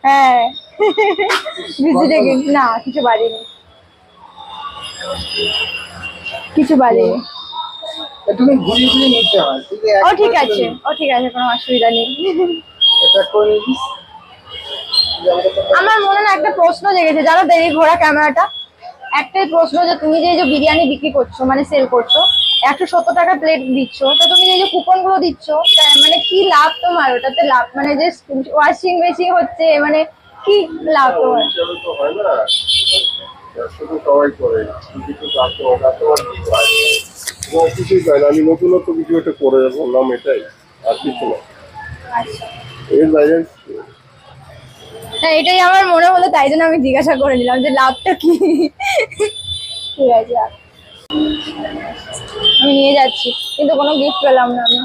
হ্যাঁ ভিজিটে না কিছু বাড়িনি, কিছু বাড়িনি। তুমি ঘুরিয়ে ঘুরিয়ে নিতে হয়। ও ঠিক আছে, ও ঠিক আছে, কোনো অসুবিধা নেই। এটা করে নিস। আমার মনে না একটা প্রশ্ন জেগেছে, যারা দেরি ঘোরা ক্যামেরাটা, একটাই প্রশ্ন যে তুমি যে বিরিয়ানি বিক্রি করছো মানে সেল করছো, 170 টাকা প্লেট দিচ্ছ, তো তুমি যে কুপন গুলো দিচ্ছ মানে কি লাভ তোমার ওটাতে? লাভ মানে যে ওয়াশিং মেশিন হচ্ছে, মানে কি লাভ তোমার? তো হয় না, শুধু সবাই করে কিছু কিছুই পাই না। আমি নতুনত্ব কিছু একটা করে বললাম, এটাই, আর কিছু না। আচ্ছা, এর বাইরে হ্যাঁ এটাই আমার মনে হলো, তাই জন্য আমি জিজ্ঞাসা করে নিলাম যে লাভটা কি। ঠিক আছে, আমি নিয়ে যাচ্ছি, কিন্তু কোনো গিফট পেলাম না আমি।